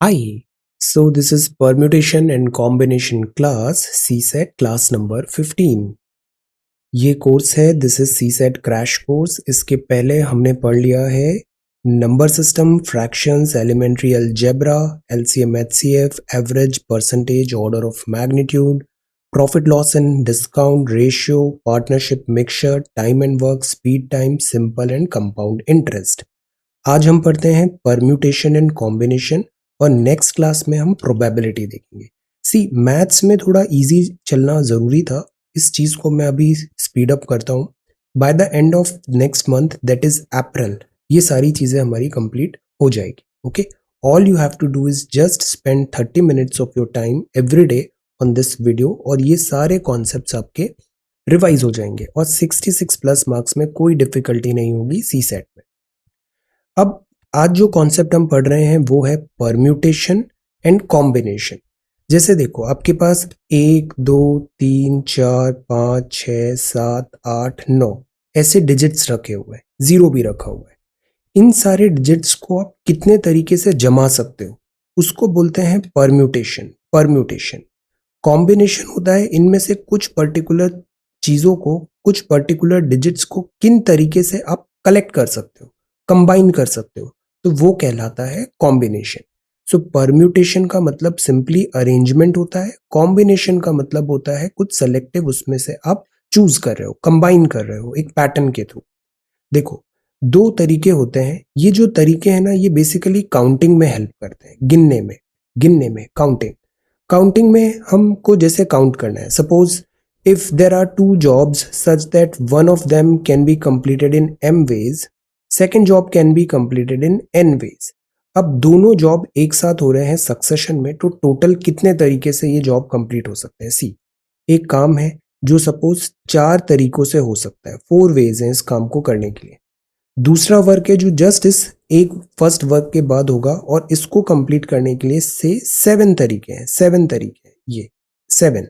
Hi, so this is permutation and combination class CSET class number 15। ये course है this is CSET crash course. इसके पहले हमने पढ़ लिया है number system, fractions, elementary algebra, LCM HCF, average, percentage, order of magnitude, profit loss and discount ratio, partnership mixture, time and work, speed time, simple and compound interest. आज हम पढ़ते हैं परम्यूटेशन एंड कॉम्बिनेशन और next class में हम probability देखेंगे। सी maths में थोड़ा इजी चलना ज़रूरी था, इस चीज़ को मैं अभी स्पीड अप करता हूँ। By the end of next month that is April ये सारी चीज़ें हमारी कंप्लीट हो जाएगी। Okay, all you have to do is just spend 30 minutes of your time every day on this video और ये सारे कॉन्सेप्ट्स आपके रिवाइज हो जाएंगे और 66 प्लस मार्क्स में कोई डिफिकल्टी नहीं होगी सी सेट में। अब आज जो कॉन्सेप्ट हम पढ़ रहे हैं वो है परम्यूटेशन एंड कॉम्बिनेशन। जैसे देखो आपके पास 1 2 3 4 5 6 7 8 9 ऐसे डिजिट्स रखे हुए हैं, जीरो भी रखा हुआ है। इन सारे डिजिट्स को आप कितने तरीके से जमा सकते हो उसको बोलते हैं परम्यूटेशन। परम्यूटेशन कॉम्बिनेशन होता है इनमें से कुछ पर्टिकुलर चीजों को, कुछ पर्टिकुलर डिजिट्स को किन तरीके से आप कलेक्ट कर सकते हो, कंबाइन कर सकते हो, तो वो कहलाता है कॉम्बिनेशन। सो परम्यूटेशन का मतलब सिंपली अरेंजमेंट होता है, कॉम्बिनेशन का मतलब होता है कुछ सेलेक्टिव उसमें से आप चूज कर रहे हो, कंबाइन कर रहे हो एक पैटर्न के थ्रू। देखो दो तरीके होते हैं, ये जो तरीके हैं ना ये बेसिकली काउंटिंग में हेल्प करते हैं, गिनने में काउंटिंग में हमको जैसे काउंट करना है। Suppose if there are two jobs such that one of them can be completed in m ways, second job can be completed in n ways। अब दोनों जॉब एक साथ हो रहे हैं सक्सेशन में, तो टोटल कितने तरीके से ये जॉब कंप्लीट हो सकते हैं। सी एक काम है जो सपोज 4 तरीकों से हो सकता है, 4 ways हैं इस काम को करने के लिए। दूसरा वर्क है जो जस्ट इस एक फर्स्ट वर्क के बाद होगा और इसको कंप्लीट करने के लिए से 7 तरीके हैं, 7 तरीके हैं, ये 7।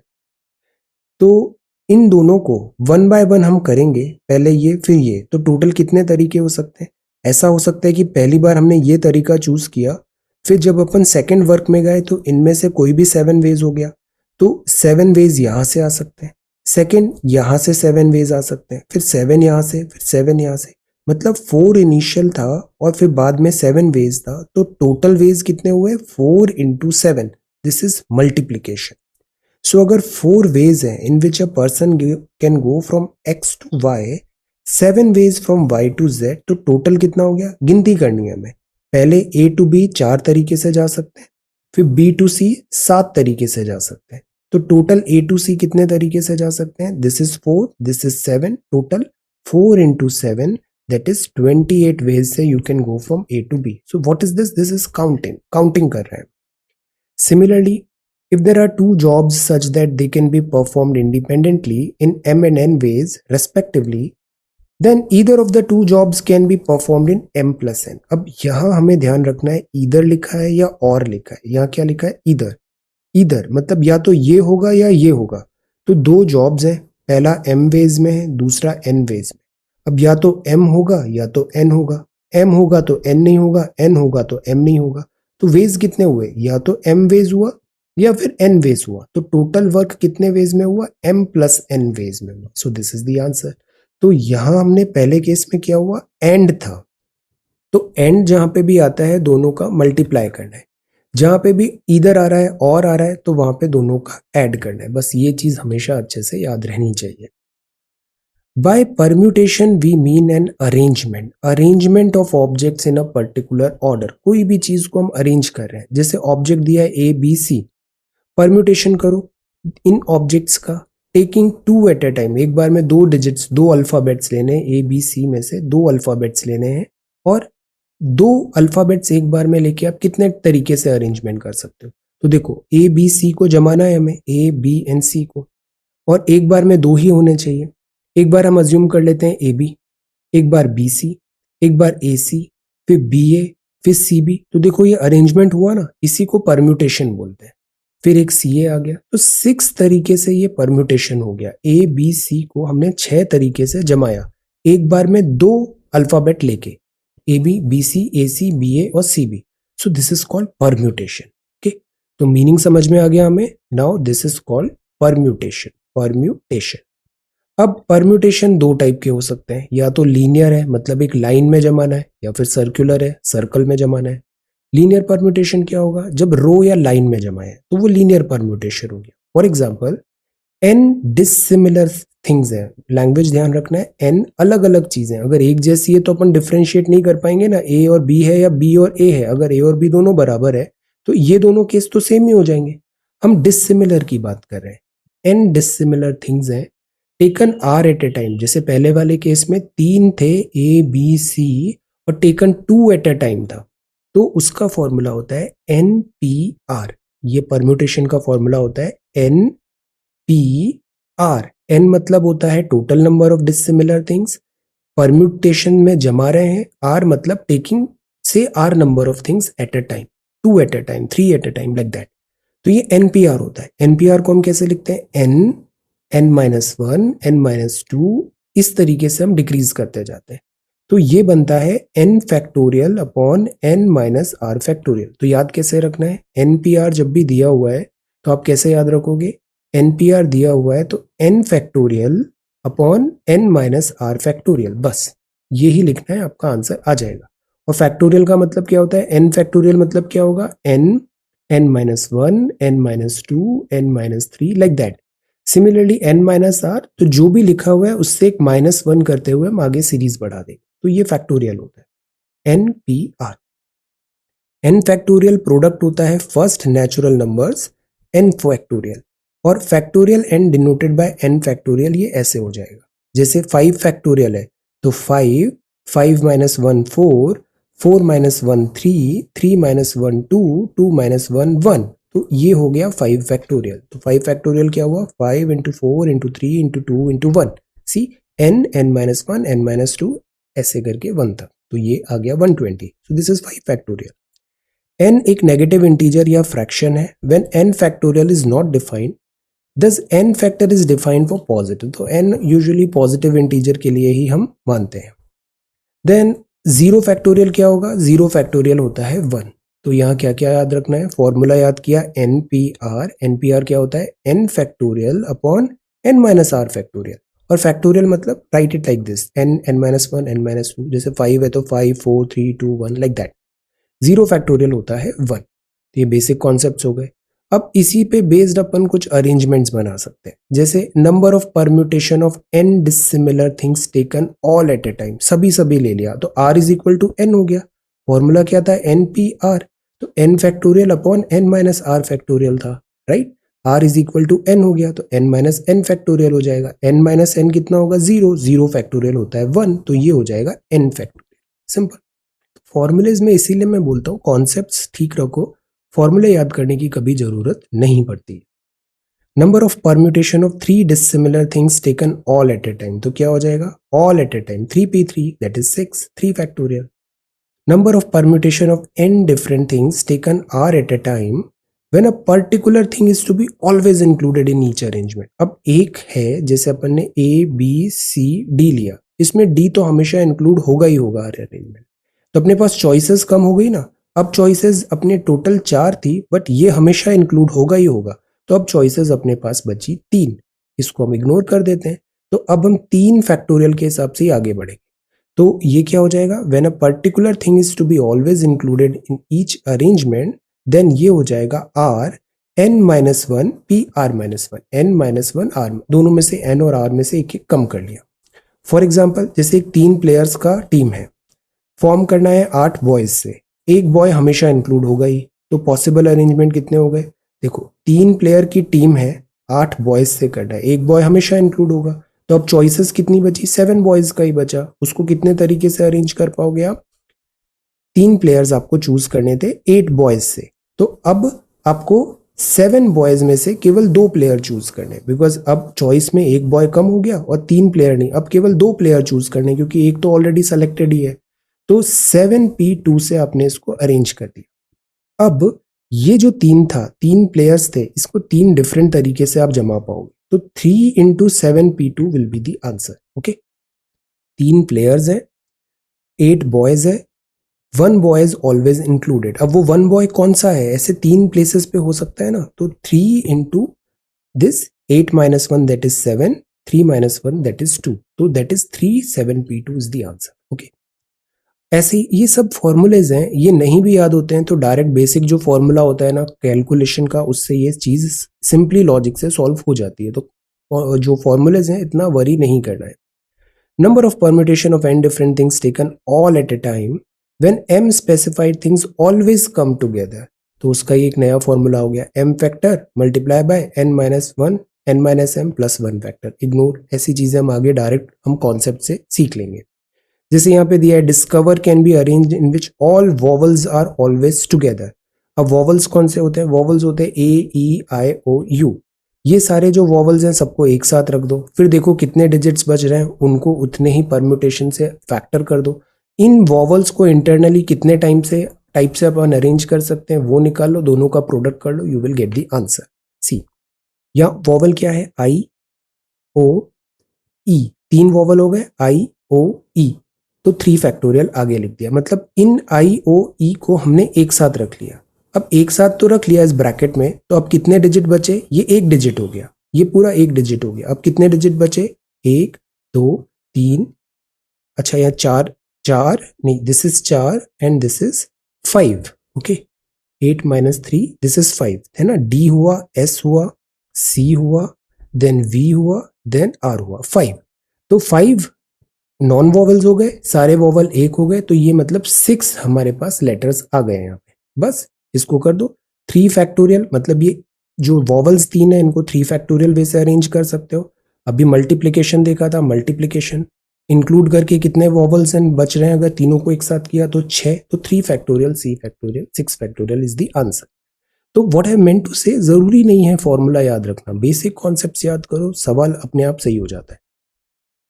तो इन दोनों को वन बाय वन हम करेंगे, पहले ये फिर ये, तो टोटल कितने तरीके हो सकते हैं। ऐसा हो सकता है कि पहली बार हमने ये तरीका चूज किया, फिर जब अपन सेकंड वर्क में गए तो इनमें से कोई भी 7 वेज हो गया, तो 7 वेज यहां से आ सकते हैं, सेकंड यहां से 7 वेज आ सकते हैं, फिर 7 यहां से, फिर 7 यहां से। मतलब 4 इनिशियल था और फिर बाद में 7 वेज था, तो टोटल वेज कितने हुए 4 into 7, this is multiplication. So अगर 4 वेज हैं in which a person can go from x to y, 7 ways from y to z, तो टोटल कितना हो गया, गिनती करनी है हमें। पहले a टू b 4 तरीके से जा सकते हैं, फिर b टू c 7 तरीके से जा सकते हैं, तो टोटल a टू c कितने तरीके से जा सकते हैं, this is 4, this is 7, total 4 into 7 that is 28 ways से you can go from A to B. So what is this? This is counting कर रहे हैं। Similarly, if there are two jobs such that they can be performed independently in M and N ways respectively, then either of the two jobs can be performed in M plus N। अब यहाँ हमें ध्यान रखना है either लिखा है या और लिखा है, यहाँ क्या लिखा है either मतलब या तो ये होगा या ये होगा। तो दो जॉब्स हैं, पहला M वेज में है, दूसरा N वेज में। अब या तो m होगा या तो n होगा, m होगा तो n नहीं होगा, n होगा तो m नहीं होगा। तो वेज कितने हुए, या तो m वेज हुआ या फिर n वेज हुआ, तो टोटल वर्क कितने वेज में हुआ, m प्लस n वेज में हुआ। सो दिस इज द आंसर। तो यहां हमने पहले केस में क्या हुआ, एंड था, तो एंड जहां पे भी आता है दोनों का मल्टीप्लाई करना है, जहां पे भी इधर आ रहा है और आ रहा है तो वहां पे दोनों का ऐड करना है। बस ये चीज हमेशा अच्छे से याद रहनी चाहिए। By permutation we mean an arrangement of objects in a particular order। कोई भी चीज को हम अरेंज कर रहे हैं, जैसे ऑब्जेक्ट दिया है ए बी सी, परम्यूटेशन करो इन ऑब्जेक्ट्स का, टेकिंग 2 एट अ टाइम। एक बार में 2 डिजिट्स, 2 अल्फाबेट्स लेने हैं, ए बी सी में से 2 अल्फाबेट्स लेने हैं, और 2 अल्फाबेट्स एक बार में लेके आप कितने तरीके से अरेंजमेंट कर सकते हो। तो देखो ए बी सी को जमाना है हमें, ए बी एंड सी को, और एक बार में 2 ही होने चाहिए। एक बार हम अज्यूम कर लेते हैं ए बी, एक बार बी सी, एक बार ए सी, फिर बी ए, फिर सी बी। तो देखो ये अरेंजमेंट हुआ ना, इसी को परम्यूटेशन बोलते हैं। फिर एक सी ए आ गया, तो 6 तरीके से ये परम्यूटेशन हो गया। ए बी सी को हमने 6 तरीके से जमाया, एक बार में 2 अल्फाबेट लेके, ए B C, A C, B A और C B. So this is called permutation. Okay, तो मीनिंग समझ में आ गया हमें। Now this is called permutation. Permutation. अब परम्यूटेशन दो टाइप के हो सकते हैं, या तो लीनियर है मतलब एक लाइन में जमाना है, या फिर सर्कुलर है सर्कल में जमाना है। लीनियर परम्यूटेशन क्या होगा, जब रो या लाइन में जमाए तो वो लीनियर परम्यूटेशन हो गया। For example n dissimilar things है, लैंग्वेज ध्यान रखना है, एन अलग अलग चीजें अगर एक जैसी है तो अपन डिफ्रेंशिएट नहीं कर पाएंगे ना, ए और बी है या बी और ए है। अगर ए और बी दोनों बराबर है तो ये दोनों केस तो सेम ही हो जाएंगे। हम डिसिमिलर की बात कर रहे हैं। एन डिसिमिलर थिंग्स है taken r at a time, जैसे पहले वाले केस में तीन थे ए बी सी और taken two at a time था, तो उसका फॉर्मूला होता है एन पी आर। ये परम्यूटेशन का फॉर्मूला होता है एन पी आर। एन मतलब होता है total number of dissimilar things, permutation में जमा रहे हैं। आर मतलब टेकिंग से r number of things at a time, two at a time, three at a time, like that. तो ये एनपीआर होता है। एनपीआर को हम कैसे लिखते हैं, n, N minus one, N minus two, इस तरीके से हम डिक्रीज करते जाते हैं। तो ये बनता है n factorial upon N minus are factorial. तो याद कैसे रखना है, एनपीआर जब भी दिया हुआ है तो आप कैसे याद रखोगे, एनपीआर दिया हुआ है तो N factorial upon N minus are factorial, बस यही लिखना है, आपका आंसर आ जाएगा। और फैक्टोरियल का मतलब क्या होता है, एन फैक्टोरियल मतलब क्या होगा, n, N minus one, N minus two, n minus three, like that. Similarly n minus r, तो जो भी लिखा हुआ है उससे एक माइनस वन करते हुए हम आगे सीरीज बढ़ा देंगे, तो ये फैक्टोरियल होता है N P are. N factorial product होता है first natural numbers N factorial, और factorial N denoted by N factorial, ये ऐसे हो जाएगा जैसे फाइव फैक्टोरियल है तो five, five minus one four, four minus one three, three minus one two, two minus one one, तो ये हो गया फाइव फैक्टोरियल। तो फाइव फैक्टोरियल क्या हुआ, five into four into three into two into one. सी, N, N minus one, N minus two, ऐसे करके one तक, तो ये आ गया 120। So this is five factorial. n एक नेगेटिव इंटीजर या फ्रैक्शन है। When n factorial is not defined, thus n factor is defined for positive, तो n यूजुअली पॉजिटिव इंटीजर के लिए ही हम मानते हैं। देन जीरो फैक्टोरियल क्या होगा, जीरो फैक्टोरियल होता है वन। तो यहाँ क्या क्या याद रखना है, फॉर्मूला याद किया n P are. N P r क्या होता है, n factorial upon N minus are factorial. और फैक्टोरियल मतलब right it like this, n, N minus one, N minus two, जैसे फाइव है तो five, four, three, two, one, like that. Zero factorial होता है वन। तो ये बेसिक कॉन्सेप्ट्स हो गए। अब इसी पे बेस्ड अपन कुछ अरेंजमेंट्स बना सकते हैं, जैसे number of permutation of N dissimilar things taken all at a time, सभी ले लिया तो R is equal to N हो गया। फॉर्मूला क्या था, एन पी आर, तो N factorial upon N minus are factorial था, right. R is equal to N हो गया तो एन माइनस एन फैक्टोरियल हो जाएगा। एन माइनस एन कितना होगा, जीरो, जीरो फैक्टोरियल होता है वन, तो ये हो जाएगा एन फैक्टोरियल। सिंपल। फॉर्मूलेज में इसीलिए मैं बोलता हूँ कॉन्सेप्ट्स ठीक रखो, फॉर्मूले याद करने की कभी जरूरत नहीं पड़ती। Number of permutation of three dissimilar things taken all at a time, तो क्या हो जाएगा, all at a time, three P three, that is six, three factorial. Number of permutation of n different things taken r at a time when a particular thing is to be always included in each arrangement. अब एक है, जैसे अपन ने ए B C D लिया, इसमें D तो हमेशा include होगा ही होगा हर अरेंजमेंट, तो अपने पास चॉइसेस कम हो गई ना। अब चॉइसेस अपने टोटल चार थी, बट ये हमेशा इंक्लूड होगा ही होगा, तो अब चॉइसेस अपने पास बची तीन, इसको हम इग्नोर कर देते हैं। तो अब हम तीन फैक्टोरियल के हिसाब से ही आगे बढ़ेंगे। तो ये क्या हो जाएगा, when a particular thing is to be always included in each arrangement, then ये हो जाएगा r n minus one P r minus one, N minus one r, दोनों में से एन और आर में से एक एक कम कर लिया। फॉर एग्जाम्पल जैसे एक तीन प्लेयर्स का टीम है, फॉर्म करना है आठ बॉयज से, एक बॉय हमेशा इंक्लूड होगा ही, तो पॉसिबल अरेंजमेंट कितने हो गए, देखो तीन प्लेयर की टीम है, आठ बॉयज से करना है, एक बॉय हमेशा इंक्लूड होगा, तो अब चॉइसेस कितनी बची, सेवन बॉयज का ही बचा। उसको कितने तरीके से अरेंज कर पाओगे आप, तीन प्लेयर्स आपको चूज करने थे एट बॉयज से, तो अब आपको सेवन बॉयज में से केवल दो प्लेयर चूज करने, बिकॉज अब चॉइस में एक बॉय कम हो गया और तीन प्लेयर नहीं, अब केवल दो प्लेयर चूज करने, क्योंकि एक तो ऑलरेडी सेलेक्टेड ही है। तो सेवन पी टू से आपने इसको अरेंज कर दिया। अब ये जो तीन था, तीन प्लेयर्स थे, इसको तीन डिफरेंट तरीके से आप जमा पाओगे, तो three into seven P two will be the answer. Okay, तीन प्लेयर्स है, एट बॉयज है, one boy is always included. अब वो वन बॉय कौन सा है, ऐसे 3 प्लेसेस पे हो सकता है ना, तो 3 into this 8 minus 1 that is 7, 3 minus 1 that is 2, तो that is 37P2 is the answer। Okay, ऐसे ये सब फॉर्मूलेज हैं, ये नहीं भी याद होते हैं तो डायरेक्ट बेसिक जो फॉर्मूला होता है ना कैलकुलेशन का, उससे ये चीज सिंपली लॉजिक से सॉल्व हो जाती है। तो जो फॉर्मूलेज हैं इतना वरी नहीं करना है। Number of permutation of n different things taken all eight a time when m specified things always come together, तो उसका ये एक नया फॉर्मूला हो गया, m factor multiply by n minus 1 n minus m plus 1 factor. Ignore, ऐसी चीजें हम आगे डायरेक्ट हम कॉन्सेप्ट से सीख लेंगे। जैसे यहाँ पे दिया है discover can be arranged in which all vowels are always together. अब वॉवल्स कौन से होते हैं, वॉवल्स होते हैं ए ई आई ओ यू, ये सारे जो वॉवल्स हैं सबको एक साथ रख दो, फिर देखो कितने डिजिट्स बच रहे हैं, उनको उतने ही परम्यूटेशन से फैक्टर कर दो। इन वॉवल्स को इंटरनली कितने टाइप से अपन अरेंज कर सकते हैं वो निकाल लो, दोनों का प्रोडक्ट कर लो, you will get the answer. See, या वॉवल क्या है, आई ओ ई, 3 वॉवल हो गए आई ओ ई, तो 3 फैक्टोरियल आगे लिख दिया, मतलब इन आई ओ ई को हमने एक साथ रख लिया। अब एक साथ तो रख लिया इस ब्रैकेट में, तो अब कितने डिजिट बचे, ये एक डिजिट हो गया, ये पूरा एक डिजिट हो गया। अब कितने डिजिट बचे, 1 2 3, अच्छा यहाँ 4 नहीं, this is 4 and this is 5। Okay, 8 minus 3 this is 5 है ना। डी हुआ, एस हुआ, सी हुआ, देन वी हुआ, देन आर हुआ, 5। तो 5 नॉन वॉवल्स हो गए, सारे वॉवल एक हो गए, तो ये मतलब 6 हमारे पास लेटर्स आ गए यहाँ पे। बस इसको कर दो 3 फैक्टोरियल, मतलब ये जो वॉवल्स 3 है इनको 3 फैक्टोरियल वे से अरेंज कर सकते हो। अभी मल्टीप्लीकेशन देखा था, मल्टीप्लीकेशन इंक्लूड करके कितने वॉवल्स हैं बच रहे हैं, अगर तीनों को एक साथ किया तो 6, तो 3 फैक्टोरियल, सी फैक्टोरियल, 6 फैक्टोरियल इज द आंसर। तो what I meant to say, जरूरी नहीं है फॉर्मूला याद रखना, बेसिक कॉन्सेप्ट्स याद करो, सवाल अपने आप सही हो जाता है।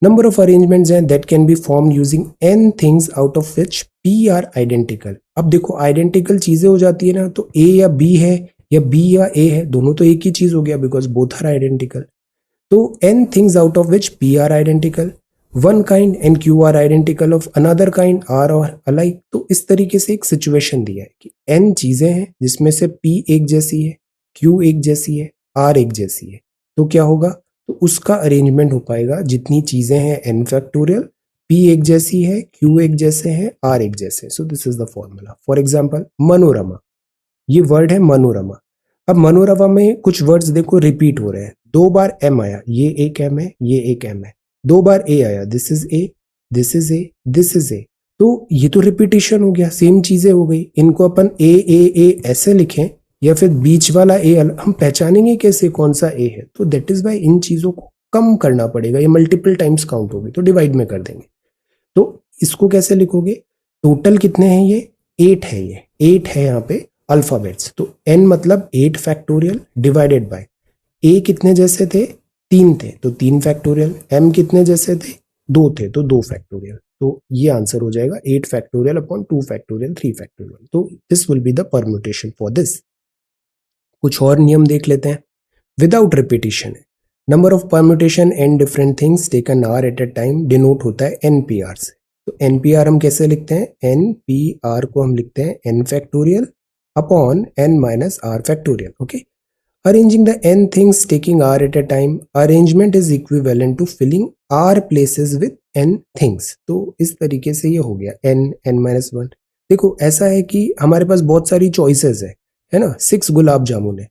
नंबर ऑफ अरेंजमेंट्स हैं that can be form using n things out of which p are identical. अब देखो आइडेंटिकल चीजें हो जाती है ना, तो a या b है या b या a है, दोनों तो एक ही चीज हो गया बिकॉज बोथ आर आइडेंटिकल। तो n things out of which p are identical, one kind and q are identical of another kind are all alike. तो इस तरीके से एक सिचुएशन दिया है कि n चीजें हैं जिसमें से p एक जैसी है, q एक जैसी है, r एक जैसी है, तो क्या होगा, तो उसका अरेंजमेंट हो पाएगा जितनी चीजें हैं n फैक्टोरियल, p एक जैसी है, q एक जैसे हैं, r एक जैसे। सो this is the formula. For example Manorama, ये वर्ड है मनोरमा। अब मनोरमा में कुछ वर्ड्स देखो रिपीट हो रहे हैं, 2 बार m आया, ये एक m है, ये एक m है, 2 बार a आया, this is a, this is a, this is a, तो ये तो रिपीटिशन हो गया, सेम चीजें हो गई। इनको अपन a ऐसे लिखें या फिर बीच वाला ए, हम पहचानेंगे कैसे कौन सा ए है, तो दैट इज वाई इन चीजों को कम करना पड़ेगा, ये मल्टीपल टाइम्स काउंट होगी तो डिवाइड में कर देंगे। तो इसको कैसे लिखोगे, टोटल कितने हैं, ये 8 है, ये 8 है यहाँ पे अल्फाबेट्स, तो n मतलब 8 फैक्टोरियल डिवाइडेड बाय a कितने जैसे थे, 3 थे तो 3 फैक्टोरियल, m कितने जैसे थे, 2 थे तो 2 फैक्टोरियल। तो ये आंसर हो जाएगा 8 फैक्टोरियल अपॉन 2 फैक्टोरियल 3 फैक्टोरियल। तो this will be the permutation for this. कुछ और नियम देख लेते हैं। विदाउट रिपीटिशन है, number of permutation and different things taken r at a time denote होता है NPR से। तो NPR हम कैसे लिखते हैं, NPR को हम लिखते हैं n factorial upon n minus are factorial. Okay, arranging the n things taking r at a time, arrangement is equivalent to filling r places with n things. तो इस तरीके से ये हो गया n माइनस 1। देखो ऐसा है कि हमारे पास बहुत सारी चॉइसेस है ना, 6 गुलाब जामुन है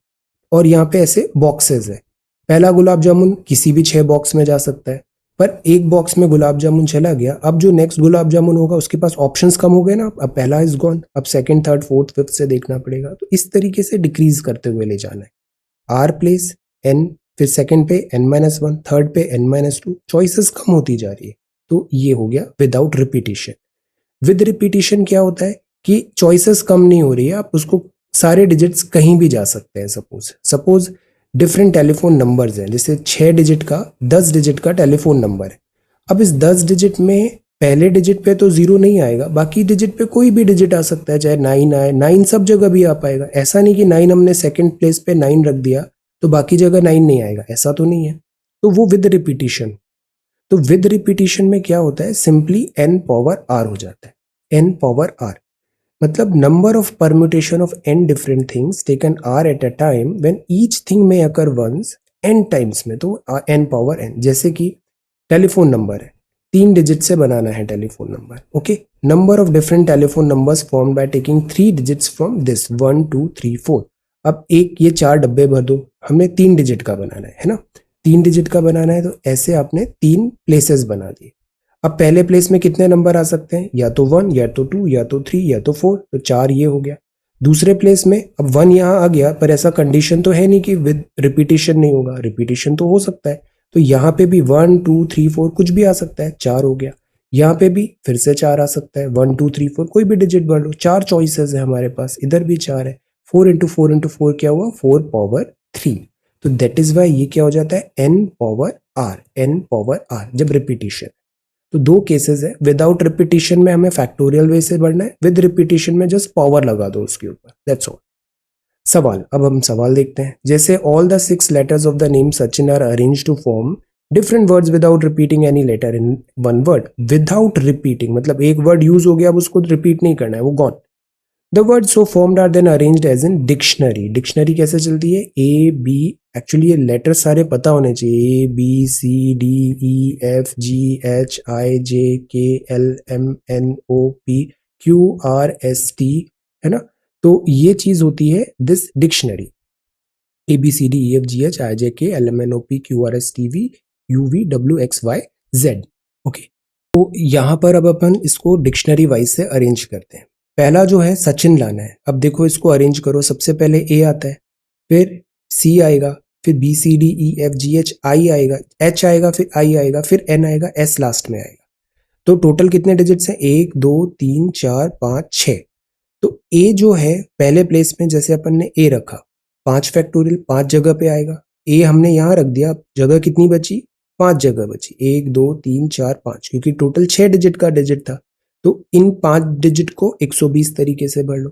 और यहाँ पे ऐसे बॉक्सेस है। पहला गुलाब जामुन किसी भी 6 बॉक्स में जा सकता है, पर एक बॉक्स में गुलाब जामुन चला गया, अब जो नेक्स्ट गुलाब जामुन होगा उसके पास ऑप्शंस कम हो गए ना, अब पहला इज गॉन, अब सेकंड थर्ड फोर्थ फिफ्थ से देखना पड़ेगा। तो इस तरीके से डिक्रीज करते हुए ले जाना है, आर प्लेस n, फिर सेकंड पे n-1, थर्ड पे n-2, चॉइसेस कम होती जा रही है। तो ये हो गया विदाउट रिपीटिशन। विद रिपीटिशन क्या होता है कि चॉइसेस कम नहीं हो रही है, आप उसको सारे डिजिट्स कहीं भी जा सकते हैं। सपोज डिफरेंट टेलीफोन नंबर्स हैं, जैसे 6 डिजिट का 10 डिजिट का टेलीफोन नंबर है। अब इस 10 डिजिट में पहले डिजिट पे तो 0 नहीं आएगा, बाकी डिजिट पे कोई भी डिजिट आ सकता है, चाहे 9 आए, 9 सब जगह भी आ पाएगा। ऐसा नहीं कि 9 हमने सेकंड प्लेस पे 9 रख दिया तो बाकी जगह 9 नहीं आएगा, ऐसा तो नहीं है। तो वो विद रिपीटिशन। तो विद रिपीटिशन में क्या होता है, सिंपली n पावर r हो जाता है, n पावर r। मतलब number of permutation of n different things taken r at a time when each thing में अकर वंस n टाइम्स में, तो n पावर n। जैसे कि टेलीफोन नंबर है, 3 डिजिट से बनाना है telephone number, okay. Number of different telephone numbers form by taking 3 digits from this 1 2 3 4। अब एक ये 4 डब्बे भर दो, हमने 3 डिजिट का बनाना है ना, 3 डिजिट का बनाना है, तो ऐसे आपने 3 प्लेसेस बना दिए। अब पहले प्लेस में कितने नंबर आ सकते हैं, या तो 1 या तो 2 या तो 3 या तो 4, तो 4 ये हो गया। दूसरे प्लेस में अब 1 यहाँ आ गया, पर ऐसा कंडीशन तो है नहीं कि विद रिपीटेशन नहीं होगा, रिपीटेशन तो हो सकता है। तो यहाँ पे भी 1 2 3 4 कुछ भी आ सकता है, 4 हो गया। यहाँ पे भी फिर से 4 आ सकता है, 1 2 3 4 कोई भी डिजिट भर लो, 4 चॉइसेस है हमारे पास, इधर भी 4 है। 4 इंटू 4 इंटू 4 क्या हुआ, 4 पावर 3। तो दैट इज वाई ये क्या हो जाता है, n power r, n power r जब रिपीटेशन। तो दो केसेस है, विदाउट रिपीटेशन में हमें फैक्टोरियल वे से बढ़ना है, विद रिपीटेशन में जस्ट पावर लगा दो उसके ऊपर, दैट्स ऑल। सवाल, अब हम सवाल देखते हैं। जैसे all the 6 letters of the name Sachin are arrange to form different words without repeating any letter in one word. Without repeating मतलब एक वर्ड यूज हो गया, अब उसको रिपीट नहीं करना है, वो gone. The word so formed are then arranged as in dictionary. Dictionary कैसे चलती है, ए बी, एक्चुअली ये लेटर सारे पता होने चाहिए, A B C D E F G H I J K L M N O P Q R S T, है ना। तो ये चीज होती है this dictionary, A B C D E F G H I J K L M N O P Q R S T V U V W X Y Z, okay. तो यहाँ पर अब अपन इसको डिक्शनरी वाइज से arrange करते हैं। पहला जो है सचिन लाना है। अब देखो इसको अरेंज करो, सबसे पहले ए आता है, फिर सी आएगा, फिर B C D E F G H I आएगा, एच आएगा, फिर आई आएगा, फिर एन आएगा, एस लास्ट में आएगा। तो टोटल कितने डिजिट्स हैं, 1 2 3 4 5 6। तो ए जो है पहले प्लेस में, जैसे अपन ने ए रखा, 5 फैक्टोरियल 5 जगह पे आएगा। ए हमने यहाँ रख दिया, जगह कितनी बची, 5 जगह बची, 1 2 3 4 5, क्योंकि टोटल 6 डिजिट का डिजिट था। तो इन 5 डिजिट को 120 तरीके से भर लो।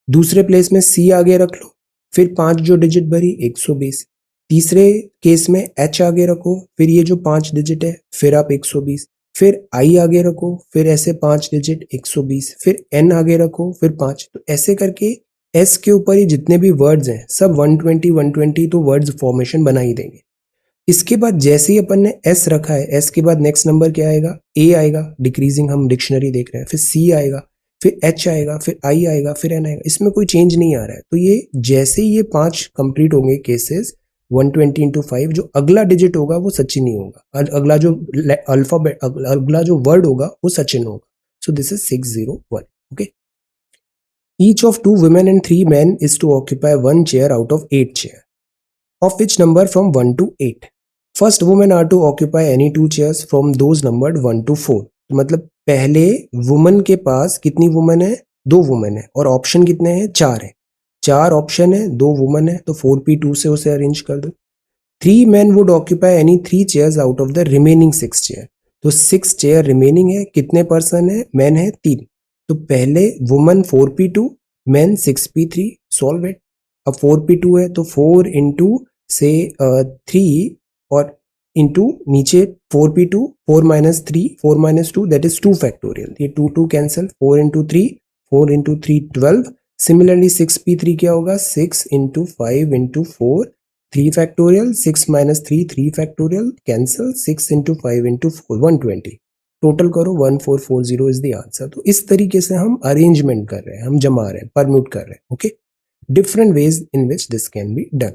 दूसरे प्लेस में सी आगे रख लो, फिर 5 जो डिजिट भरी 120। तीसरे केस में एच आगे रखो, फिर ये जो 5 डिजिट है फिर आप 120, फिर आई आगे रखो, फिर ऐसे 5 डिजिट 120, फिर एन आगे रखो, फिर 5। तो ऐसे करके एस के ऊपर ही जितने भी वर्ड्स हैं सब 120 120 तो वर्ड्स फॉर्मेशन बना ही देंगे। इसके बाद जैसे ही अपन ने एस रखा है, एस के बाद नेक्स्ट नंबर क्या आएगा, ए आएगा, डिक्रीजिंग हम डिक्शनरी देख रहे हैं, फिर सी आएगा, फिर एच आएगा, फिर आई आएगा, फिर एन आएगा, इसमें कोई चेंज नहीं आ रहा है। तो ये जैसे ही ये 5 कंप्लीट होंगे केसेस, 120 इंटू 5, जो अगला डिजिट होगा वो सचिन नहीं होगा, अगला जो अल्फाबेट, अगला जो वर्ड होगा वो सचिन होगा। सो this is 601, okay. Each of 2 women and 3 men is to occupy 1 chair out of 8 chair, of which number from 1 to 8. First women are to occupy any 2 chairs from those numbered 1 to 4. मतलब पहले woman के पास कितनी woman है, 2 woman है, और option कितने हैं, 4 है। 4 ऑप्शन है, 2 वुमन है, तो 4p2 से उसे अरेंज कर दो। 3 men would occupy any 3 chairs out of the remaining 6 chair. तो 6 चेयर रिमेनिंग है, कितने पर्सन है, मैन है 3। तो पहले woman 4p2, man 6p3, solve it. अब 4p2 है तो 4 इंटू से 3 और इंटू नीचे 4p2, 4 minus 3, 4 minus 2 that is 2 factorial, ये 2 2 cancel, 4 into 3, 4 into 3 12। Similarly 6p3 क्या होगा, 6 into 5 into 4 3 factorial, 6 minus 3 3 factorial, cancel, 6 into 5 into 4 120। Total करो 1440 इज द आंसर। तो इस तरीके से हम अरेंजमेंट कर रहे हैं, हम जमा रहे हैं, परम्यूट कर रहे हैं, okay. Different ways in which this can be done.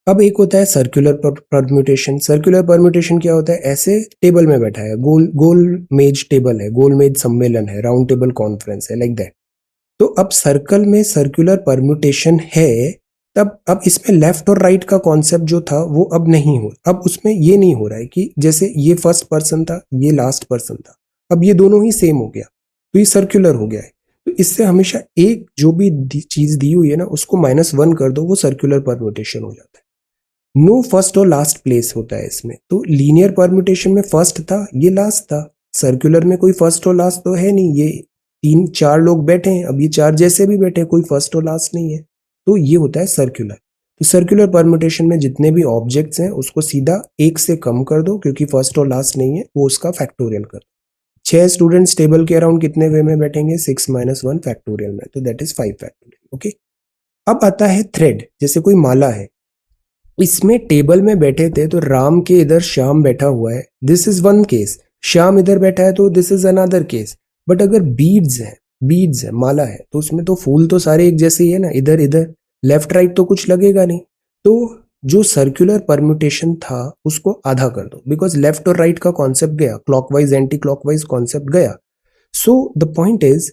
अब एक होता है सर्कुलर परम्यूटेशन। सर्कुलर परम्यूटेशन क्या होता है, ऐसे टेबल में बैठा है, गोल गोल मेज टेबल है, गोल मेज सम्मेलन है, राउंड टेबल कॉन्फ्रेंस है, लाइक दैट। तो अब सर्कल में सर्कुलर परम्यूटेशन है, तब अब इसमें लेफ्ट और राइट का कॉन्सेप्ट जो था वो अब नहीं हो, अब उसमें ये नहीं हो रहा है कि जैसे ये फर्स्ट पर्सन था, ये लास्ट पर्सन था, अब ये दोनों ही सेम हो गया, तो ये सर्कुलर हो गया है। तो इससे हमेशा एक जो भी चीज दी हुई है ना उसको -1 कर दो, वो सर्कुलर परम्यूटेशन हो जाता है। नो फर्स्ट और लास्ट प्लेस होता है इसमें। तो लीनियर परम्यूटेशन में फर्स्ट था, ये लास्ट था। सर्कुलर में कोई फर्स्ट और लास्ट तो है नहीं, ये 3 4 लोग बैठे हैं, अब ये 4 जैसे भी बैठे हैं, कोई फर्स्ट और लास्ट नहीं है, तो ये होता है सर्कुलर। तो सर्कुलर परम्यूटेशन में जितने भी ऑब्जेक्ट्स हैं उसको सीधा 1 से कम कर दो, क्योंकि फर्स्ट और लास्ट नहीं है, वो उसका फैक्टोरियल कर दो। 6 स्टूडेंट्स टेबल के अराउंड कितने वे में बैठेंगे, 6 माइनस 1 फैक्टोरियल में, तो दैट इज 5 फैक्टोरियल। ओके, अब आता है थ्रेड, जैसे कोई माला है, इसमें टेबल में बैठे थे तो राम के इधर श्याम बैठा हुआ है, this is one case. Shyam इधर बैठा है तो this is another case. But अगर बीड्स है, माला है, तो उसमें तो फूल तो सारे एक जैसे ही है ना, इधर इधर लेफ्ट राइट तो कुछ लगेगा नहीं। तो जो सर्कुलर परम्यूटेशन था उसको आधा कर दो, बिकॉज लेफ्ट और राइट का कॉन्सेप्ट गया, क्लॉकवाइज एंटी क्लॉकवाइज कॉन्सेप्ट गया। So the point is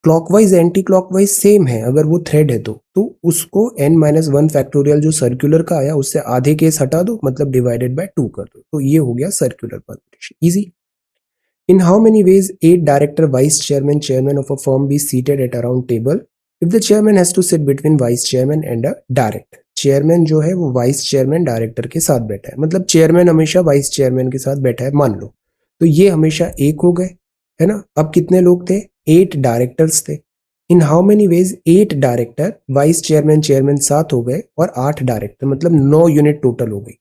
clockwise anti clockwise same है, अगर वो थ्रेड है तो उसको n माइनस 1 फैक्टोरियल जो सर्कुलर का आया उससे आधे केस हटा दो, मतलब डिवाइडेड बाय 2 कर दो, तो ये हो गया circular permutation, easy. In how many ways 8 director vice chairman of a firm be seated at around table if the chairman has to sit between vice chairman and a director. Chairman जो है वो vice chairman director के साथ बैठा है, मतलब chairman हमेशा vice chairman के साथ बैठा है मान लो, तो ये हमेशा एक हो गए, है ना। अब कितने लोग थे, 8 डायरेक्टर्स थे। इन how many ways 8 director, vice chairman chairman 7 हो गए और 8 डायरेक्टर, मतलब 9 यूनिट टोटल हो गई।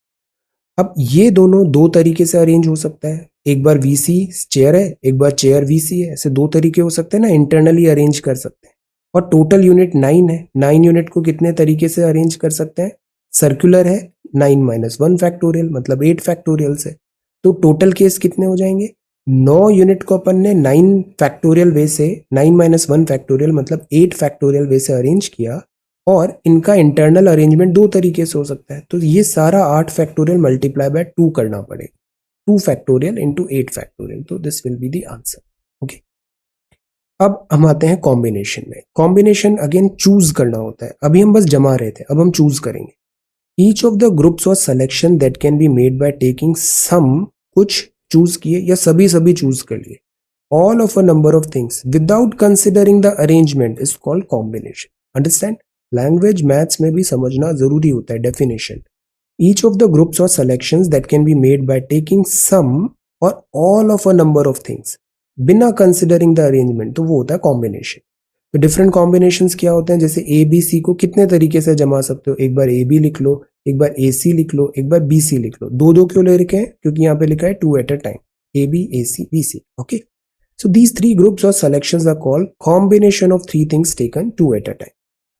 अब ये दोनों दो तरीके से अरेंज हो सकता है, एक बार वीसी चेयर है, एक बार चेयर वीसी है, ऐसे दो तरीके हो सकते हैं ना, इंटरनली अरेंज कर सकते हैं। और टोटल यूनिट 9 है, 9 यूनिट को कितने तरीके से अरेंज कर सकते हैं, सर्कुलर है, 9 माइनस 1 फैक्टोरियल मतलब 8 फैक्टोरियल से, तो टोटल केस कितने हो जाएंगे, 9 यूनिट को अपन ने 9 फैक्टोरियल वे से, 9 माइनस 1 फैक्टोरियल मतलब 8 फैक्टोरियल वे से अरेंज किया, और इनका इंटरनल अरेंजमेंट दो तरीके से हो सकता है, तो ये सारा 8 फैक्टोरियल मल्टीप्लाई बाय 2 करना पड़ेगा, 2 फैक्टोरियल इंटू 8 फैक्टोरियल, तो this will be the answer. Okay, अब हम आते हैं कॉम्बिनेशन में। कॉम्बिनेशन अगेन चूज करना होता है, अभी हम बस जमा रहे थे, अब हम चूज करेंगे। Each of the groups or selection that can be made by taking some, कुछ चूज किए या सभी चूज कर लिए, all of a number of things without considering the arrangement is called combination. Understand, language maths में भी समझना जरूरी होता है definition. Each of the groups or selections that can be made by taking some or all of a number of things बिना considering the arrangement, तो वो होता है कॉम्बिनेशन। तो डिफरेंट कॉम्बिनेशंस क्या होते हैं, जैसे ए बी सी को कितने तरीके से जमा सकते हो, एक बार ए बी लिख लो, एक बार ए सी लिख लो, एक बार बी सी लिख लो। दो दो क्यों ले रखे हैं, क्योंकि यहाँ पे लिखा है 2 at a time, A B A C B C. Okay, so these three groups or selections are called combination of three things taken 2 at a time।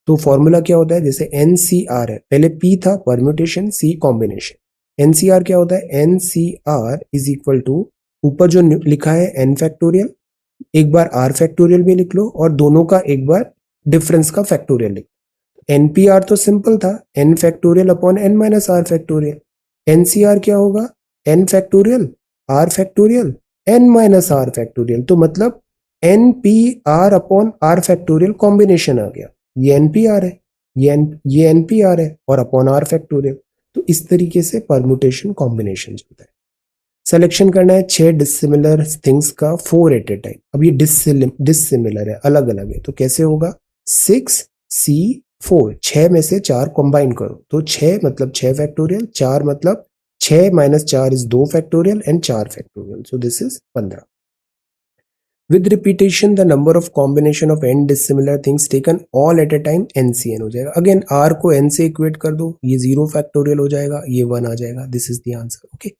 तो फॉर्मूला क्या होता है, जैसे NCR है, पहले P था परम्यूटेशन, C कॉम्बिनेशन। NCR क्या होता है, NCR इज इक्वल टू, ऊपर जो लिखा है n फैक्टोरियल, एक बार r फैक्टोरियल भी लिख लो और दोनों का एक बार डिफरेंस का फैक्टोरियल लिख लो। NPR तो सिंपल था, n factorial upon n minus r factorial. NCR क्या होगा, n factorial r factorial n minus are factorial, तो मतलब N P R upon R factorial combination आ गया, ये एन पी आर है, ये एन पी आर है और अपॉन आर फैक्टोरियल। तो इस तरीके से परम्यूटेशन कॉम्बिनेशन चलता है। सिलेक्शन करना है 6 डिसिमिलर थिंग्स का 4 एट ए टाइम। अब ये डिसिमिलर है, अलग अलग है, तो कैसे होगा, 6C4, 6 में से 4 कंबाइन करो, तो 6 मतलब 6 फैक्टोरियल, 4 मतलब 6 minus 4 is 2 factorial and 4 factorial, so this is 15। With repetition the number of combination of n dissimilar things taken all eight a time NCN हो जाएगा। अगेन r को n से इक्वेट कर दो, ये 0 फैक्टोरियल हो जाएगा, ये 1 आ जाएगा, this is the answer. Okay,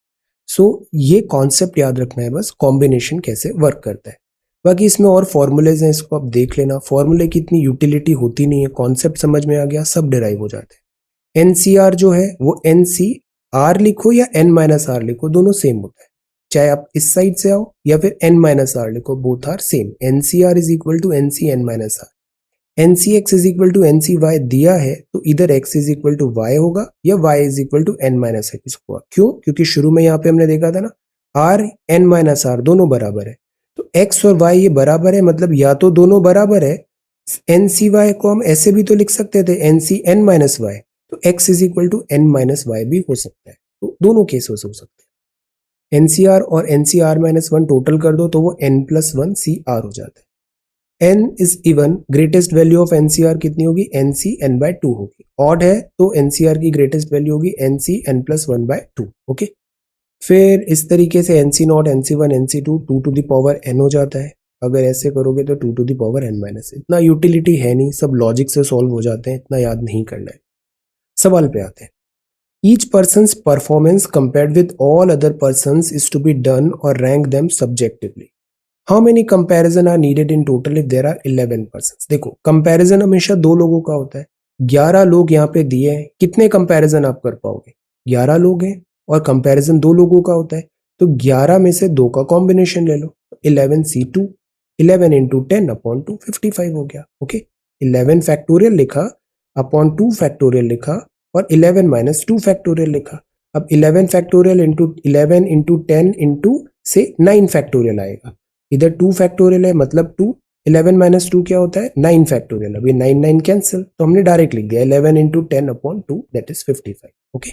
so ये कॉन्सेप्ट याद रखना है बस, कॉम्बिनेशन कैसे वर्क करता है। बाकी इसमें और फॉर्मूलेज हैं, इसको आप देख लेना, फॉर्मूले की इतनी यूटिलिटी होती नहीं है, कॉन्सेप्ट समझ में आ गया सब डिराइव हो जाते हैं। NCR जो है वो NCR लिखो या n माइनस आर लिखो, दोनों सेम होता है, चाहे आप इस साइड से आओ या फिर n माइनस आर लिखो, both are same. NCR is equal to NC n minus r. NCX is equal to NCY दिया है तो इधर x is equal to y होगा या y is equal to n minus x होगा। क्यों, क्योंकि शुरू में यहाँ पे हमने देखा था ना, r n माइनस आर दोनों बराबर है, तो x और y ये बराबर है, मतलब या तो दोनों बराबर है, NCY को हम ऐसे भी तो लिख सकते थे NC n माइनस y, तो x is equal to n minus y भी हो सकता है, तो दोनों केसेस हो सकते हैं। NCR और NCR माइनस 1 टोटल कर दो तो वो n प्लस 1 CR हो जाता है। n is even, greatest value of NCR कितनी होगी, NC n बाय 2 होगी। ऑड है तो NCR की ग्रेटेस्ट वैल्यू होगी NC n plus 1 by 2। Okay, फिर इस तरीके से NC naught, NC1, NC2 2 to the power n हो जाता है। अगर ऐसे करोगे तो 2 to the power n minus, इतना यूटिलिटी है नहीं, सब लॉजिक से सॉल्व हो जाते हैं, इतना याद नहीं करना है। सवाल पे आते हैं। Each person's performance compared with all other persons is to be done or rank them subjectively। How many comparison are needed in total if there are 11 persons. देखो कंपैरिजन हमेशा दो लोगों का होता है, 11 लोग यहाँ पे दिए हैं, कितने कंपैरिजन आप कर पाओगे? 11 लोग हैं और कंपैरिजन दो लोगों का होता है, तो 11 में से दो का कॉम्बिनेशन ले लो, 11C2, 11 इंटू 10 अपॉन 2, 55 हो गया। ओके, 11 फैक्टोरियल लिखा अपॉन 2 फैक्टोरियल लिखा और 11 माइनस 2 फैक्टोरियल लिखा। अब 11 फैक्टोरियल इंटू 11 इंटू 10 इंटू से 9 फैक्टोरियल आएगा, इधर 2 फैक्टोरियल है मतलब 2, 11 माइनस 2 क्या होता है 9 फैक्टोरियल। अब ये 9 9 कैंसिल, तो हमने डायरेक्ट लिख दिया 11 into 10 upon 2 that is 55। Okay,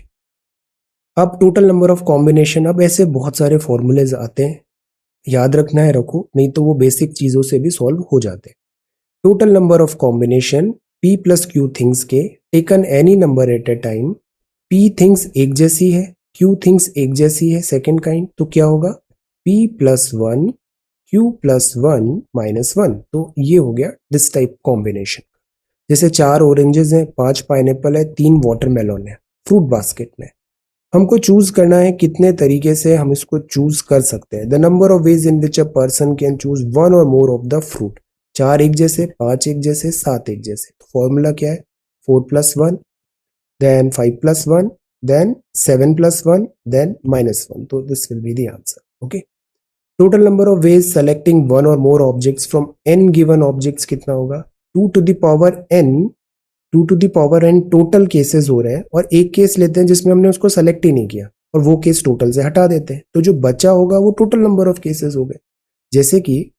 अब टोटल नंबर ऑफ कॉम्बिनेशन। अब ऐसे बहुत सारे फॉर्मूलेज आते हैं, याद रखना है रखो, नहीं तो वो बेसिक चीजों से भी सॉल्व हो जाते हैं। Total number of combination p plus Q things के taken any number at a time. p things एक जैसी है, q थिंग्स एक जैसी है सेकेंड काइंड, तो क्या होगा p plus 1 q plus 1 minus 1। तो ये हो गया दिस टाइप कॉम्बिनेशन। जैसे 4 ऑरेंजेस हैं, 5 पाइनएप्पल है, 3 वाटरमेलन है फ्रूट बास्केट में। हमको चूज करना है कितने तरीके से हम इसको चूज कर सकते हैं। The number of ways in which a person can choose one or more of the fruit. 4 एक जैसे, 5 एक जैसे, 7 एक जैसे। तो फॉर्मूला क्या है 4 plus 1 then 5 plus 1 then 7 plus 1 then minus 1। तो this will be the answer. Okay, total number of ways selecting one or more objects from n given objects कितना होगा 2 to the power n। 2 to the power n total cases हो रहे हैं और एक case लेते हैं जिसमें हमने उसको सेलेक्ट ही नहीं किया और वो केस टोटल से हटा देते हैं, तो जो बचा होगा वो टोटल नंबर ऑफ केसेस हो गए। जैसे कि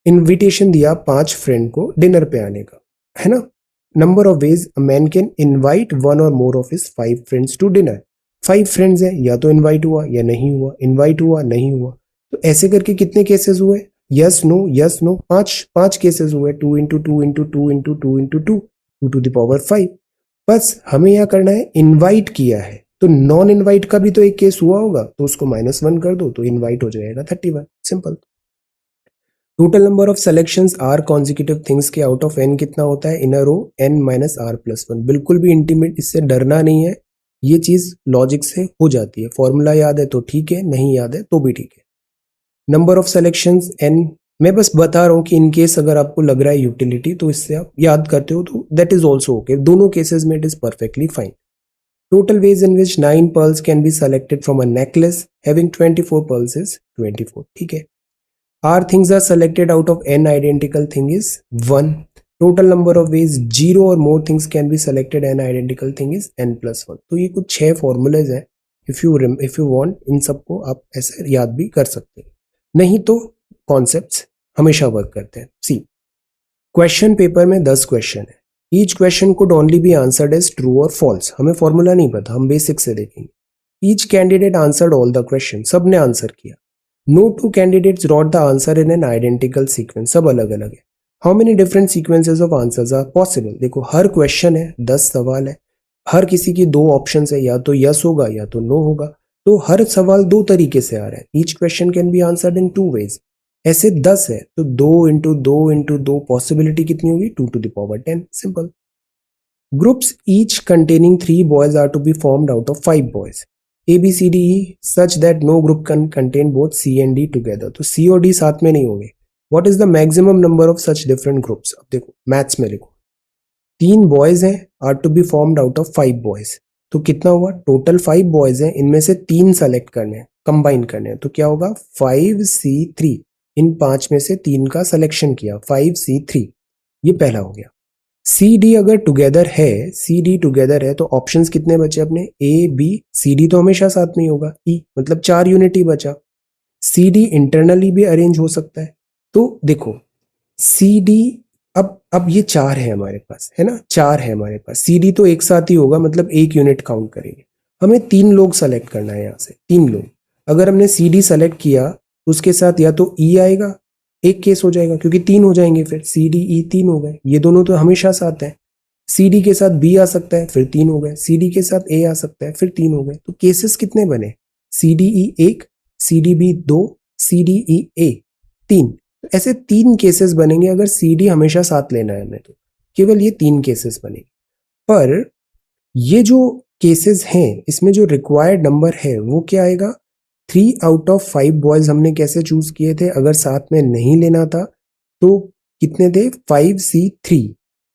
इनविटेशन दिया 5 फ्रेंड को डिनर पे आने का, है ना। Number of ways a man can invite one or more of his 5 friends to dinner. 5 friends हैं, या तो इनवाइट हुआ या नहीं हुआ, इनवाइट हुआ नहीं हुआ, तो ऐसे करके कितने केसेस हुए यस नो 5 केसेस हुए। 2 into 2 into 2 into 2 into 2 2 to the power 5। बस हमें यहाँ करना है इनवाइट किया है, तो नॉन इनवाइट का भी तो एक केस हुआ होगा, तो उसको -1 कर दो तो इनवाइट हो जाएगा 31। Simple. Total number of selections r consecutive things के आउट ऑफ n कितना होता है in a row n minus r plus 1। बिल्कुल भी इंटीमेट, इससे डरना नहीं है, ये चीज लॉजिक से हो जाती है। फॉर्मूला याद है तो ठीक है, नहीं याद है तो भी ठीक है। नंबर ऑफ सेलेक्शंस n, मैं बस बता रहा हूँ कि इन केस अगर आपको लग रहा है यूटिलिटी तो इससे आप याद करते हो तो दैट इज ऑल्सो ओके। दोनों केसेस में it is perfectly fine. Total ways in which 9 pearls can be selected from a necklace having 24 pearls is 24। ठीक है, R things are selected out of n identical thing is 1. Total number of ways 0 or more things can be selected n identical thing is n plus 1. तो ये कुछ 6 formulas हैं। if you want इन सबको आप ऐसे याद भी कर सकते हैं, नहीं तो कॉन्सेप्ट्स हमेशा वर्क करते हैं। सी क्वेश्चन पेपर में 10 क्वेश्चन है, each question could only be answered as true और फॉल्स। हमें फॉर्मूला नहीं पता, हम बेसिक से देखेंगे। Each candidate answered all the question, सबने आंसर किया। No two candidates wrote the answer in an identical sequence, सब अलग अलग है। How many different sequences of answers are possible? देखो हर क्वेश्चन है, 10 सवाल है, हर किसी की 2 ऑप्शंस है, या तो यस होगा या तो नो होगा, तो हर सवाल 2 तरीके से आ रहा है। Each question can be answered in 2 ways. ऐसे 10 है तो 2 इंटू 2 इंटू 2 पॉसिबिलिटी कितनी होगी 2 to the power 10। Simple. Groups each containing 3 boys are to be formed out of 5 boys A B C D E such that no group can contain both C and D together। तो C और D साथ में नहीं होंगे। What is the maximum number of such different groups? अब देखो maths में लिखो, 3 बॉयज हैं are to be formed out of 5 boys, तो कितना हुआ टोटल 5 बॉयज हैं, इनमें से 3 सेलेक्ट करने हैं, कंबाइन करने हैं, तो क्या होगा 5C3। इन 5 में से 3 का सिलेक्शन किया 5C3, ये पहला हो गया। सी डी अगर टुगेदर है, सी डी टुगेदर है तो ऑप्शंस कितने बचे अपने ए बी। सी डी तो हमेशा साथ में होगा, ई मतलब 4 यूनिट ही बचा। सी डी इंटरनली भी अरेंज हो सकता है, तो देखो सी डी अब ये 4 है हमारे पास, है ना, 4 है हमारे पास। सी डी तो एक साथ ही होगा, मतलब 1 यूनिट काउंट करेंगे। हमें 3 लोग सेलेक्ट करना है यहाँ से, 3 लोग। अगर हमने सी डी सेलेक्ट किया उसके साथ या तो ई आएगा, एक केस हो जाएगा क्योंकि 3 हो जाएंगे, फिर सी डी ई 3 हो गए, ये दोनों तो हमेशा साथ हैं। सी डी के साथ बी आ सकता है, फिर 3 हो गए। सी डी के साथ ए आ सकता है, फिर 3 हो गए। तो केसेस कितने बने C D E 1, C D B 2, C D E A 3। तो ऐसे 3 केसेस बनेंगे अगर सी डी हमेशा साथ लेना है हमें, तो केवल ये 3 केसेस बनेंगे। पर ये जो केसेस हैं इसमें जो रिक्वायर्ड नंबर है वो क्या आएगा 3 आउट ऑफ 5 बॉयज हमने कैसे चूज किए थे, अगर साथ में नहीं लेना था तो कितने थे, 5C3।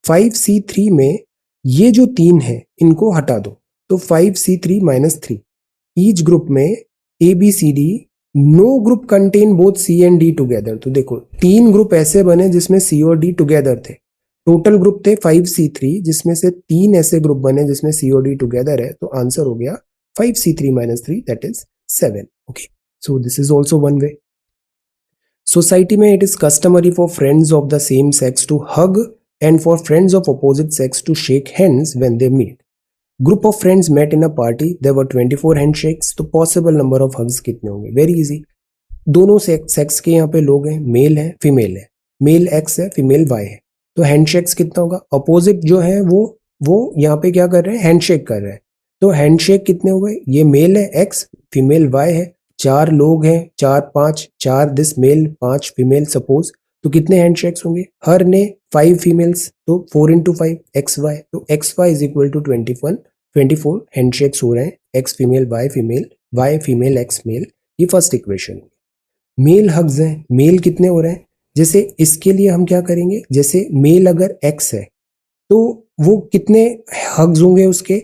5C3 में ये जो 3 है इनको हटा दो, तो 5C3 माइनस 3। ईच ग्रुप में ABCD, no group contain both C and D together. तो देखो 3 ग्रुप ऐसे बने जिसमें C और D टुगेदर थे। टोटल ग्रुप थे 5C3, जिसमें से 3 ऐसे ग्रुप बने जिसमें C और D टुगेदर है, तो आंसर हो गया 5C3 minus 3, that is 7. Okay, so this is also one way. Society में it is customary for friends of the same sex to hug and for friends of opposite sex to shake hands when they meet. Group of friends met in a party, there were 24 handshakes, तो possible number of hugs कितने होंगे? Very easy. दोनों sex के यहाँ पे लोग हैं, mail है फीमेल है, मेल X है फीमेल Y है, तो हैंडशेक्स कितना होगा? अपोजिट जो है वो यहाँ पे क्या कर रहे हैं, हैंडशेक कर रहे हैं, तो हैंडशेक कितने हो गए? ये मेल है X, फीमेल Y है, 4 लोग हैं, 4 5, 4 दिस मेल 5 फीमेल सपोज, तो कितने हैंडशेक्स होंगे? हर ने 5 फीमेल्स, तो 4 into 5 XY, तो XY is equal to 24 handshakes हो रहे हैं, X female Y female X male. ये फर्स्ट इक्वेशन। मेल हग्स हैं, मेल कितने हो रहे हैं? जैसे इसके लिए हम क्या करेंगे, जैसे मेल अगर X है तो वो कितने हग्स होंगे उसके?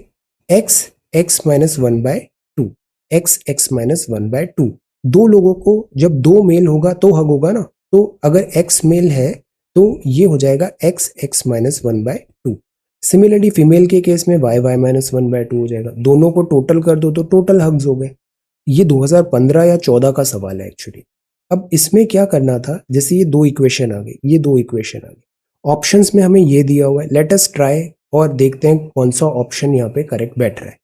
X minus 1/2, X minus 1/2। दो लोगों को जब 2 मेल होगा तो हग होगा ना, तो अगर X मेल है तो ये हो जाएगा X माइनस 1/2। सिमिलरली फीमेल के केस में Y माइनस 1/2 हो जाएगा। दोनों को टोटल कर दो तो टोटल हग्स हो गए। ये 2015 या 14 का सवाल है एक्चुअली। अब इसमें क्या करना था, जैसे ये 2 इक्वेशन आ गई, ये 2 इक्वेशन आ गई, ऑप्शंस में हमें ये दिया हुआ है, लेट अस ट्राई और देखते हैं कौन सा ऑप्शन यहाँ पे करेक्ट बैठ रहा है।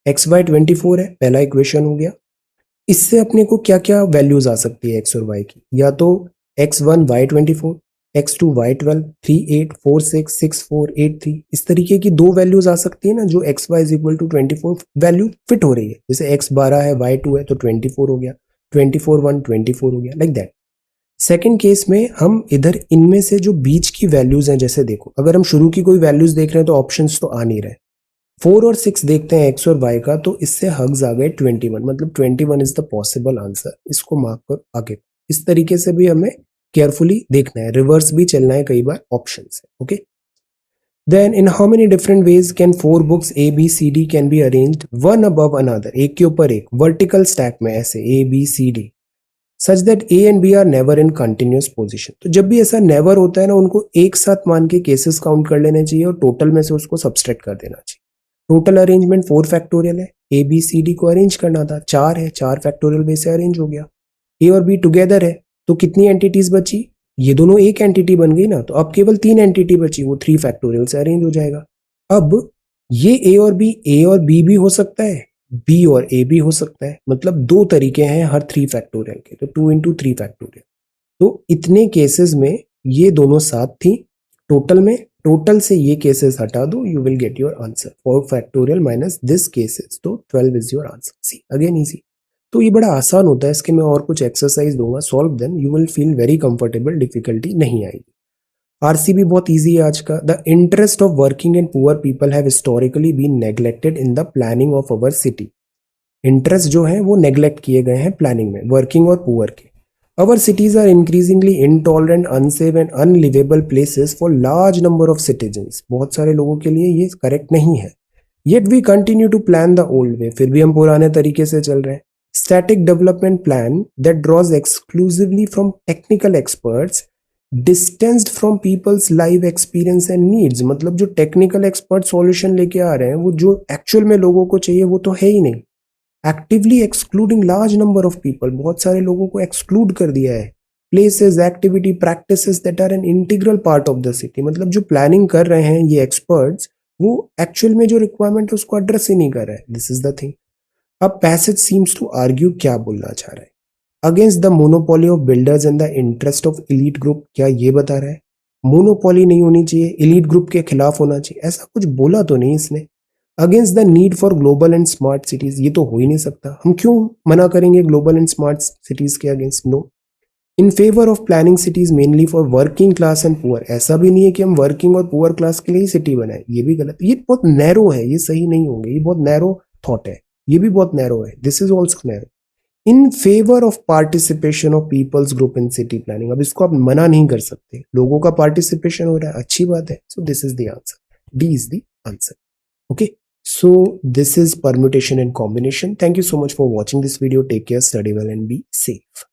XY 24 है, पहला इक्वेशन हो गया। इससे अपने को क्या क्या वैल्यूज आ सकती है X और Y की, या तो X1 Y 24, X2 Y 12, 3 8 4 6 6 4 8 3, इस तरीके की 2 वैल्यूज आ सकती है ना, जो XY is equal to 24 value fit हो रही है। जैसे X 12 है, Y 2 है, तो 24 हो गया, 24 1 24 हो गया, लाइक दैट। सेकेंड केस में हम इधर इनमें से जो बीच की वैल्यूज हैं, जैसे देखो अगर हम शुरू की कोई वैल्यूज देख रहे हैं तो ऑप्शंस तो आ नहीं रहे। 4 और 6 देखते हैं X और Y का, तो इससे हग्स आ गए 21, मतलब 21 इज द पॉसिबल आंसर। इसको मार्क कर आगे। इस तरीके से भी हमें केयरफुली देखना है, रिवर्स भी चलना है कई बार ऑप्शन से। Okay, then in how many different ways can 4 books ABCD can be arranged one above another, एक के ऊपर एक वर्टिकल स्टैक में, ऐसे ABCD, such that A and B are never in continuous position. तो जब भी ऐसा नेवर होता है ना, उनको एक साथ मान के केसेस काउंट कर लेने चाहिए और टोटल में से उसको सब्सट्रैक्ट कर देना चाहिए। टोटल अरेंजमेंट 4 फैक्टोरियल है, ABCD को अरेंज करना था, 4 है, 4 फैक्टोरियल बेस से अरेंज हो गया। A और B टुगेदर है, तो कितनी एंटिटीज बची? ये दोनों एक एंटिटी बन गई ना, तो अब केवल 3 एंटिटी बची, वो 3 फैक्टोरियल से अरेंज हो जाएगा। अब ये A और B भी हो सकता है, B और A भी हो सकता है, मतलब 2 तरीके हैं हर 3 फैक्टोरियल के, तो 2 into 3 फैक्टोरियल। तो इतने केसेस में ये दोनों साथ थी, टोटल में, टोटल से ये केसेस हटा दो, you will get your answer. 4 factorial minus this cases, तो 12 is your answer. See again easy. तो ये बड़ा आसान होता है, इसके मैं और कुछ एक्सरसाइज दूंगा, solve them, you will feel very comfortable, difficulty नहीं आएगी। RCB बहुत इजी है आज का। The interest of working and poor people have historically been neglected in the planning of our city. Interest जो है वो नेग्लेक्ट किए गए हैं प्लानिंग में, वर्किंग और पुअर के। Our cities are increasingly intolerant, unsafe and unlivable places for large number of citizens. बहुत सारे लोगों के लिए ये करेक्ट नहीं है। Yet we continue to plan the old way. फिर भी हम पुराने तरीके से चल रहे हैं। Static development plan that draws exclusively from technical experts, distanced from people's life experience and needs. मतलब जो technical expert solution लेके आ रहे हैं, वो जो actual में लोगों को चाहिए वो तो है ही नहीं। Actively excluding large number of people, बहुत सारे लोगों को एक्सक्लूड कर दिया है। Places, activity, practices that are an integral part of the city, मतलब जो प्लानिंग कर रहे हैं ये एक्सपर्ट्स, वो एक्चुअल में जो रिक्वायरमेंट है उसको एड्रेस ही नहीं कर रहा है। This is the thing. अब पैसेज सीम्स टू आर्ग्यू क्या बोलना चाह रहा है, against the monopoly of builders and the interest of elite group, क्या ये बता रहा है मोनोपोली नहीं होनी चाहिए, एलीट ग्रुप के खिलाफ होना चाहिए, ऐसा कुछ बोला तो नहीं इसने। Against the need for global and smart cities, ये तो हो ही नहीं सकता, हम क्यों मना करेंगे ग्लोबल एंड स्मार्ट सिटीज के against. No. In favour of planning cities mainly for working class and poor, ऐसा भी नहीं है कि हम वर्किंग और पुअर क्लास के लिए ही सिटी बनाए, ये भी गलत, ये बहुत नैरो है, ये सही नहीं होंगे, ये बहुत नैरो थॉट है, ये भी बहुत नैरो है, this is also narrow. In favour of participation of peoples group in city planning. अब इसको आप मना नहीं कर सकते, लोगों का पार्टिसिपेशन हो रहा है, अच्छी बात है। सो this is the answer, D is the answer. Okay, so this is permutation and combination. Thank you so much for watching this video. Take care, study well and be safe.